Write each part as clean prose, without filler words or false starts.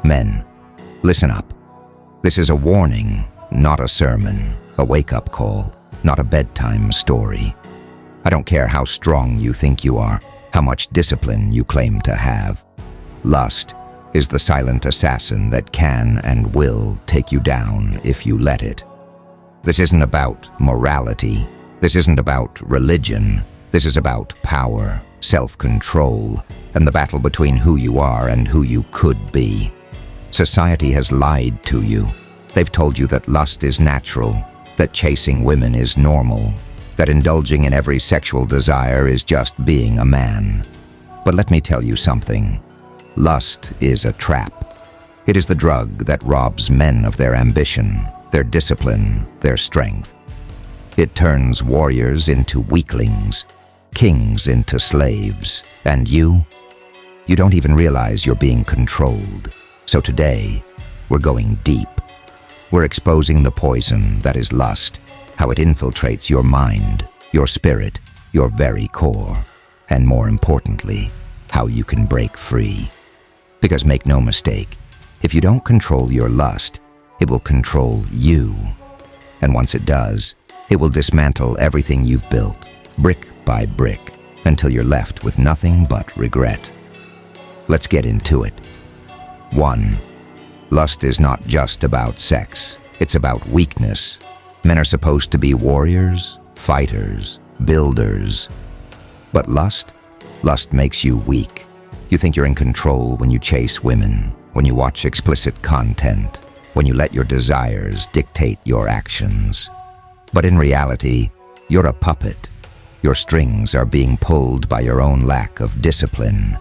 Men, listen up. This is a warning, not a sermon, a wake-up call, not a bedtime story. I don't care how strong you think you are, how much discipline you claim to have. Lust is the silent assassin that can and will take you down if you let it. This isn't about morality. This isn't about religion. This is about power, self-control, and the battle between who you are and who you could be. Society has lied to you. They've told you that lust is natural, that chasing women is normal, that indulging in every sexual desire is just being a man. But let me tell you something. Lust is a trap. It is the drug that robs men of their ambition, their discipline, their strength. It turns warriors into weaklings, kings into slaves, and you don't even realize you're being controlled. So today, we're going deep. We're exposing the poison that is lust, how it infiltrates your mind, your spirit, your very core, and more importantly, how you can break free. Because make no mistake, if you don't control your lust, it will control you. And once it does, it will dismantle everything you've built, brick by brick, until you're left with nothing but regret. Let's get into it. 1. Lust is not just about sex. It's about weakness. Men are supposed to be warriors, fighters, builders. But lust makes you weak. You think you're in control when you chase women, when you watch explicit content, when you let your desires dictate your actions. But in reality, you're a puppet. Your strings are being pulled by your own lack of discipline.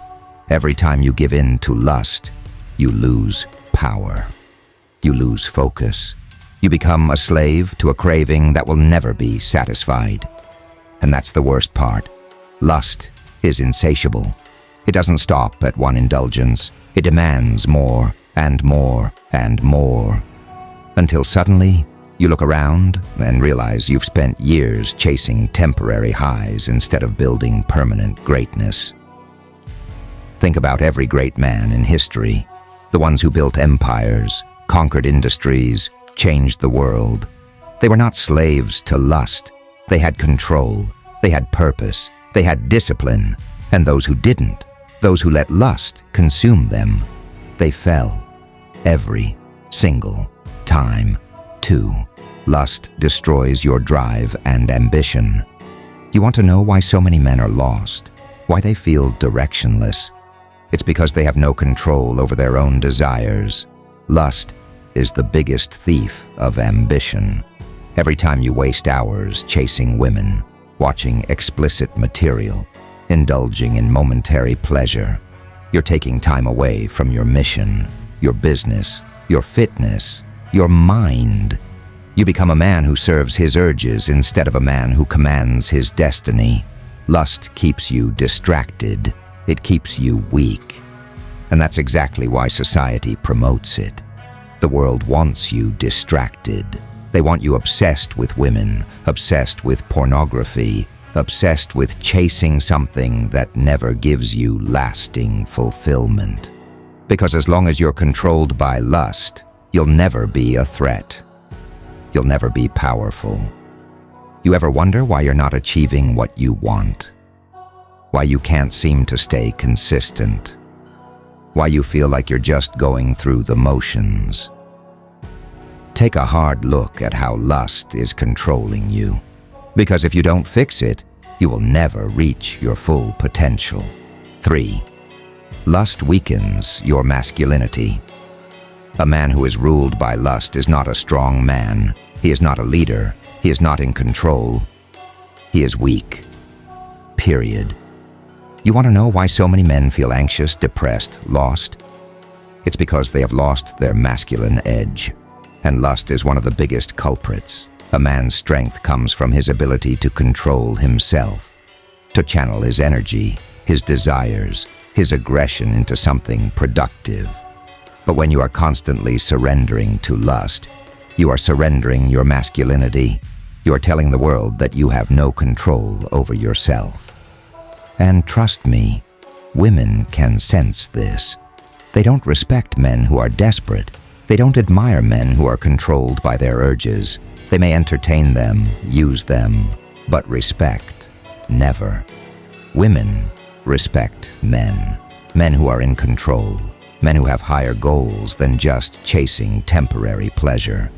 Every time you give in to lust, you lose power. You lose focus. You become a slave to a craving that will never be satisfied. And that's the worst part. Lust is insatiable. It doesn't stop at one indulgence. It demands more and more and more. Until suddenly, you look around and realize you've spent years chasing temporary highs instead of building permanent greatness. Think about every great man in history. The ones who built empires, conquered industries, changed the world. They were not slaves to lust. They had control. They had purpose. They had discipline. And those who didn't, those who let lust consume them, they fell. Every single time. 2. Lust destroys your drive and ambition. You want to know why so many men are lost? Why they feel directionless? It's because they have no control over their own desires. Lust is the biggest thief of ambition. Every time you waste hours chasing women, watching explicit material, indulging in momentary pleasure, you're taking time away from your mission, your business, your fitness, your mind. You become a man who serves his urges instead of a man who commands his destiny. Lust keeps you distracted. It keeps you weak. And that's exactly why society promotes it. The world wants you distracted. They want you obsessed with women, obsessed with pornography, obsessed with chasing something that never gives you lasting fulfillment. Because as long as you're controlled by lust, you'll never be a threat. You'll never be powerful. You ever wonder why you're not achieving what you want? Why you can't seem to stay consistent? Why you feel like you're just going through the motions? Take a hard look at how lust is controlling you. Because if you don't fix it, you will never reach your full potential. 3. Lust weakens your masculinity. A man who is ruled by lust is not a strong man. He is not a leader. He is not in control. He is weak. Period. You want to know why so many men feel anxious, depressed, lost? It's because they have lost their masculine edge. And lust is one of the biggest culprits. A man's strength comes from his ability to control himself, to channel his energy, his desires, his aggression into something productive. But when you are constantly surrendering to lust, you are surrendering your masculinity. You are telling the world that you have no control over yourself. And trust me, women can sense this. They don't respect men who are desperate. They don't admire men who are controlled by their urges. They may entertain them, use them, but respect, never. Women respect men. Men who are in control. Men who have higher goals than just chasing temporary pleasure.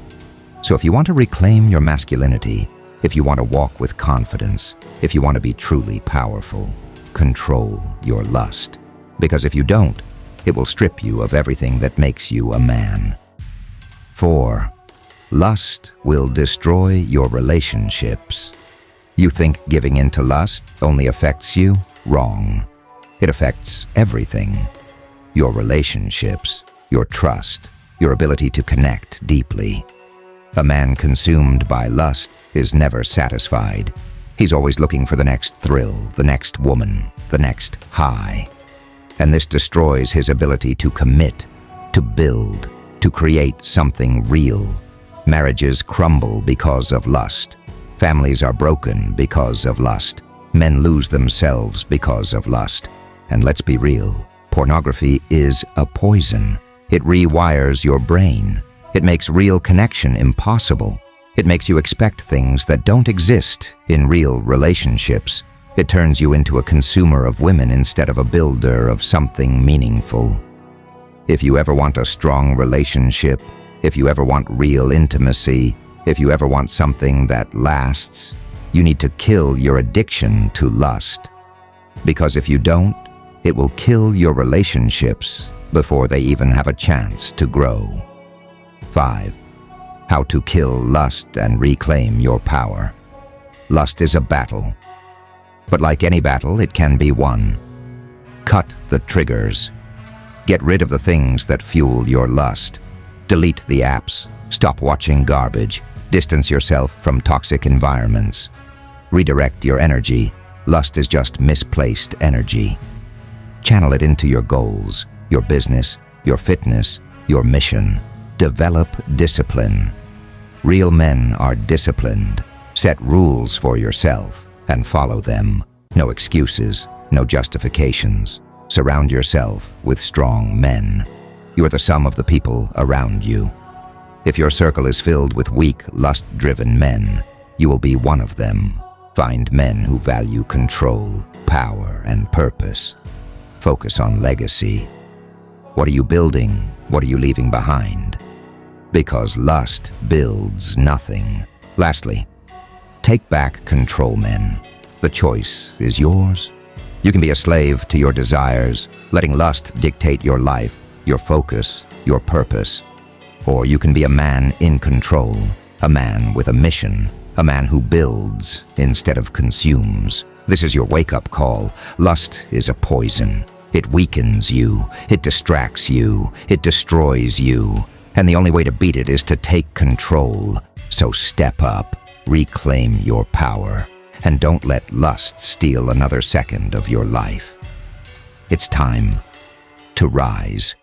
So if you want to reclaim your masculinity, if you want to walk with confidence, if you want to be truly powerful, control your lust. Because if you don't, it will strip you of everything that makes you a man. 4. Lust will destroy your relationships. You think giving in to lust only affects you? Wrong. It affects everything. Your relationships, your trust, your ability to connect deeply. A man consumed by lust is never satisfied. He's always looking for the next thrill, the next woman, the next high. And this destroys his ability to commit, to build, to create something real. Marriages crumble because of lust. Families are broken because of lust. Men lose themselves because of lust. And let's be real, pornography is a poison. It rewires your brain. It makes real connection impossible. It makes you expect things that don't exist in real relationships. It turns you into a consumer of women instead of a builder of something meaningful. If you ever want a strong relationship, if you ever want real intimacy, if you ever want something that lasts, you need to kill your addiction to lust. Because if you don't, it will kill your relationships before they even have a chance to grow. 5. How to kill lust and reclaim your power. Lust is a battle. But like any battle, it can be won. Cut the triggers. Get rid of the things that fuel your lust. Delete the apps. Stop watching garbage. Distance yourself from toxic environments. Redirect your energy. Lust is just misplaced energy. Channel it into your goals, your business, your fitness, your mission. Develop discipline. Real men are disciplined. Set rules for yourself and follow them. No excuses, no justifications. Surround yourself with strong men. You are the sum of the people around you. If your circle is filled with weak, lust-driven men, you will be one of them. Find men who value control, power, and purpose. Focus on legacy. What are you building? What are you leaving behind? Because lust builds nothing. Lastly, take back control, men. The choice is yours. You can be a slave to your desires, letting lust dictate your life, your focus, your purpose. Or you can be a man in control, a man with a mission, a man who builds instead of consumes. This is your wake-up call. Lust is a poison. It weakens you, it distracts you, it destroys you. And the only way to beat it is to take control. So step up, reclaim your power, and don't let lust steal another second of your life. It's time to rise.